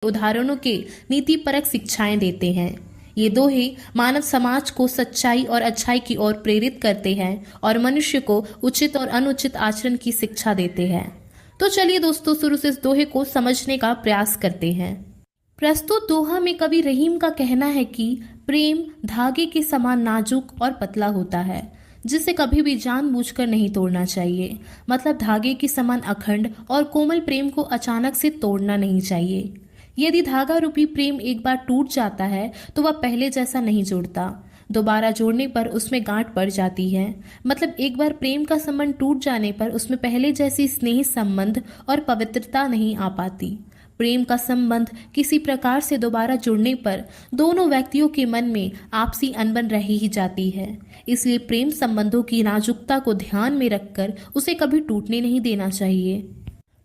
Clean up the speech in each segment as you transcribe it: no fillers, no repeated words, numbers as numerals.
उदाहरणों के नीतिपरक शिक्षाएं देते हैं। ये दोहे मानव समाज को सच्चाई और अच्छाई की ओर प्रेरित करते हैं और मनुष्य को उचित और अनुचित आचरण की शिक्षा देते हैं। तो चलिए दोस्तों, शुरू से इस दोहे को समझने का प्रयास करते हैं। प्रस्तुत दोहा में कवि रहीम का कहना है कि प्रेम धागे के समान नाजुक और पतला होता है, जिसे कभी भी जानबूझकर नहीं तोड़ना चाहिए। मतलब धागे के समान अखंड और कोमल प्रेम को अचानक से तोड़ना नहीं चाहिए। यदि धागा रूपी प्रेम एक बार टूट जाता है तो वह पहले जैसा नहीं जुड़ता। दोबारा जोड़ने पर उसमें गांठ पड़ जाती है। मतलब एक बार प्रेम का संबंध टूट जाने पर उसमें पहले जैसी स्नेह संबंध और पवित्रता नहीं आ पाती। प्रेम का संबंध किसी प्रकार से दोबारा जुड़ने पर दोनों व्यक्तियों के मन में आपसी अनबन रह ही जाती है। इसलिए प्रेम संबंधों की नाजुकता को ध्यान में रखकर उसे कभी टूटने नहीं देना चाहिए।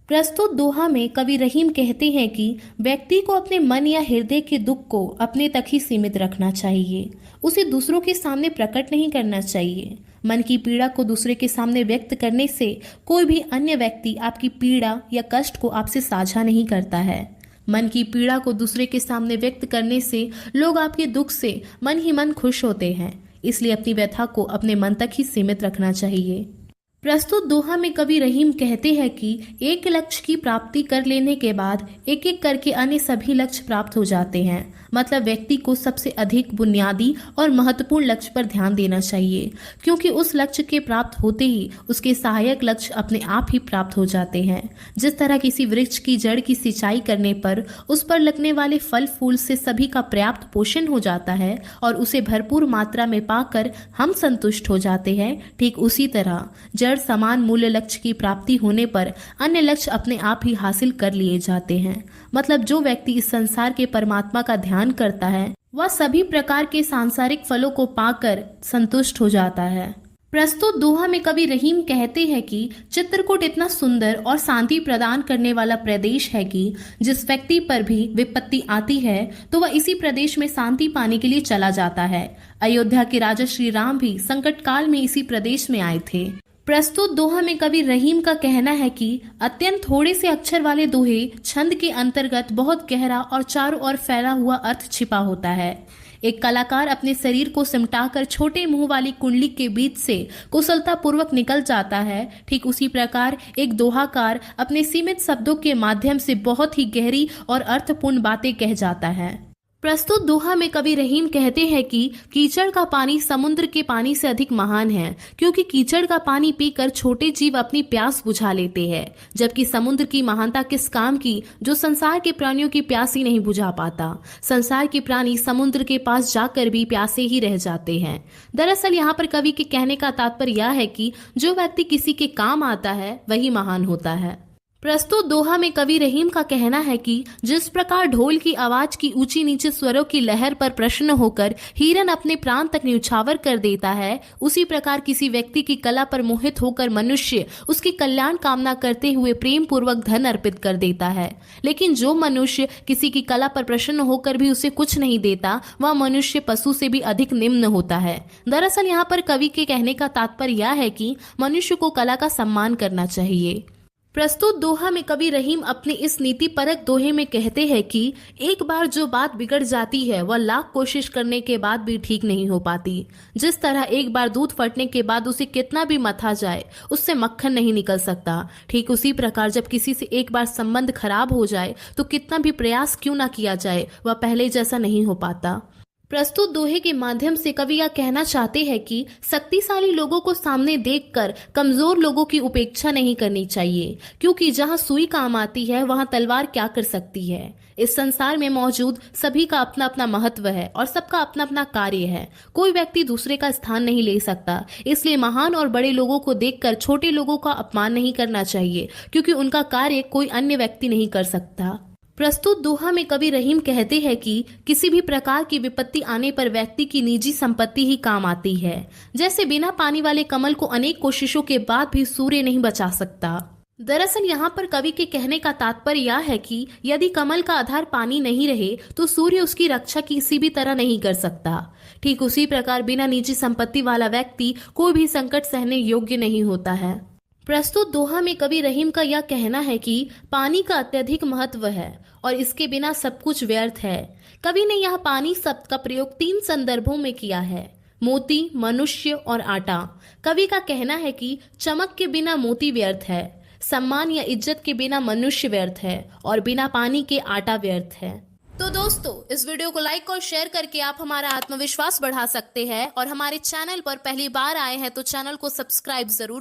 प्रस्तुत दोहा में कवि रहीम कहते हैं कि व्यक्ति को अपने मन या हृदय के दुख को अपने तक ही सीमित रखना चाहिए। उसे दूसरों के सामने प्रकट नहीं करना चाहिए। मन की पीड़ा को दूसरे के सामने व्यक्त करने से कोई भी अन्य व्यक्ति आपकी पीड़ा या कष्ट को आपसे साझा नहीं करता है। मन की पीड़ा को दूसरे के सामने व्यक्त करने से लोग आपके दुख से मन ही मन खुश होते हैं। इसलिए अपनी व्यथा को अपने मन तक ही सीमित रखना चाहिए। प्रस्तुत दोहा में कवि रहीम कहते हैं कि एक लक्ष्य की प्राप्ति कर लेने के बाद एक एक करके अन्य सभी लक्ष्य प्राप्त हो जाते हैं। मतलब व्यक्ति को सबसे अधिक बुनियादी और महत्वपूर्ण लक्ष्य पर ध्यान देना चाहिए, क्योंकि उस लक्ष्य के प्राप्त होते ही उसके सहायक लक्ष्य अपने आप ही प्राप्त हो जाते हैं। जिस तरह किसी वृक्ष की जड़ की सिंचाई करने पर उस पर लगने वाले फल फूल से सभी का पर्याप्त पोषण हो जाता है और उसे भरपूर मात्रा में पाकर हम संतुष्ट हो जाते हैं, ठीक उसी तरह जड़ समान मूल्य लक्ष्य की प्राप्ति होने पर अन्य लक्ष्य अपने आप ही हासिल कर लिए जाते हैं। मतलब जो व्यक्ति इस संसार के परमात्मा का ध्यान करता है वह सभी प्रकार के सांसारिक फलों को पाकर संतुष्ट हो जाता है। प्रस्तुत दोहा में कवि रहीम कहते हैं कि चित्रकूट इतना सुंदर और शांति प्रदान करने वाला प्रदेश है कि जिस व्यक्ति पर भी विपत्ति आती है तो वह इसी प्रदेश में शांति पाने के लिए चला जाता है। अयोध्या के राजा श्री राम भी संकट काल में इसी प्रदेश में आए थे। प्रस्तुत दोहा में कवि रहीम का कहना है कि अत्यंत थोड़े से अक्षर वाले दोहे छंद के अंतर्गत बहुत गहरा और चारों ओर फैला हुआ अर्थ छिपा होता है। एक कलाकार अपने शरीर को सिमटाकर छोटे मुंह वाली कुंडली के बीच से कुशलता पूर्वक निकल जाता है, ठीक उसी प्रकार एक दोहाकार अपने सीमित शब्दों के माध्यम से बहुत ही गहरी और अर्थपूर्ण बातें कह जाता है। प्रस्तुत दोहा में कवि रहीम कहते हैं कि कीचड़ का पानी समुद्र के पानी से अधिक महान है, क्योंकि कीचड़ का पानी पीकर छोटे जीव अपनी प्यास बुझा लेते हैं, जबकि समुद्र की महानता किस काम की जो संसार के प्राणियों की प्यास ही नहीं बुझा पाता। संसार के प्राणी समुद्र के पास जाकर भी प्यासे ही रह जाते हैं। दरअसल यहाँ पर कवि के कहने का तात्पर्य यह है कि जो व्यक्ति किसी के काम आता है वही महान होता है। प्रस्तुत दोहा में कवि रहीम का कहना है कि जिस प्रकार ढोल की आवाज की ऊंची नीचे स्वरों की लहर पर प्रसन्न होकर हिरन अपने प्राण तक न्यौछावर कर देता है, उसी प्रकार किसी व्यक्ति की कला पर मोहित होकर मनुष्य उसकी कल्याण कामना करते हुए प्रेम पूर्वक धन अर्पित कर देता है। लेकिन जो मनुष्य किसी की कला पर प्रसन्न होकर भी उसे कुछ नहीं देता, वह मनुष्य पशु से भी अधिक निम्न होता है। दरअसल यहाँ पर कवि के कहने का तात्पर्य यह है कि मनुष्य को कला का सम्मान करना चाहिए। प्रस्तुत दोहा में कवि रहीम अपने इस नीतिपरक दोहे में कहते हैं कि एक बार जो बात बिगड़ जाती है वह लाख कोशिश करने के बाद भी ठीक नहीं हो पाती। जिस तरह एक बार दूध फटने के बाद उसे कितना भी मथा जाए उससे मक्खन नहीं निकल सकता, ठीक उसी प्रकार जब किसी से एक बार संबंध खराब हो जाए तो कितना भी प्रयास क्यों ना किया जाए वह पहले जैसा नहीं हो पाता। प्रस्तुत दोहे के माध्यम से कवि यह कहना चाहते हैं कि शक्तिशाली लोगों को सामने देखकर कमजोर लोगों की उपेक्षा नहीं करनी चाहिए, क्योंकि जहां सुई काम आती है वहां तलवार क्या कर सकती है। इस संसार में मौजूद सभी का अपना अपना महत्व है और सबका अपना अपना कार्य है। कोई व्यक्ति दूसरे का स्थान नहीं ले सकता। इसलिए महान और बड़े लोगों को देखकर छोटे लोगों का अपमान नहीं करना चाहिए, क्योंकि उनका कार्य कोई अन्य व्यक्ति नहीं कर सकता। प्रस्तुत दोहा में कवि रहीम कहते हैं कि किसी भी प्रकार की विपत्ति आने पर व्यक्ति की निजी संपत्ति ही काम आती है। जैसे बिना पानी वाले कमल को अनेक कोशिशों के बाद भी सूर्य नहीं बचा सकता। दरअसल यहाँ पर कवि के कहने का तात्पर्य यह है कि यदि कमल का आधार पानी नहीं रहे तो सूर्य उसकी रक्षा किसी भी तरह नहीं कर सकता। ठीक उसी प्रकार बिना निजी संपत्ति वाला व्यक्ति कोई भी संकट सहने योग्य नहीं होता है। प्रस्तुत दोहा में कवि रहीम का यह कहना है कि पानी का अत्यधिक महत्व है और इसके बिना सब कुछ व्यर्थ है। कवि ने यह पानी शब्द का प्रयोग 3 संदर्भों में किया है, मोती, मनुष्य और आटा। कवि का कहना है कि चमक के बिना मोती व्यर्थ है, सम्मान या इज्जत के बिना मनुष्य व्यर्थ है और बिना पानी के आटा व्यर्थ है। तो दोस्तों, इस वीडियो को लाइक और शेयर करके आप हमारा आत्मविश्वास बढ़ा सकते हैं और हमारे चैनल पर पहली बार आए हैं तो चैनल को सब्सक्राइब जरूर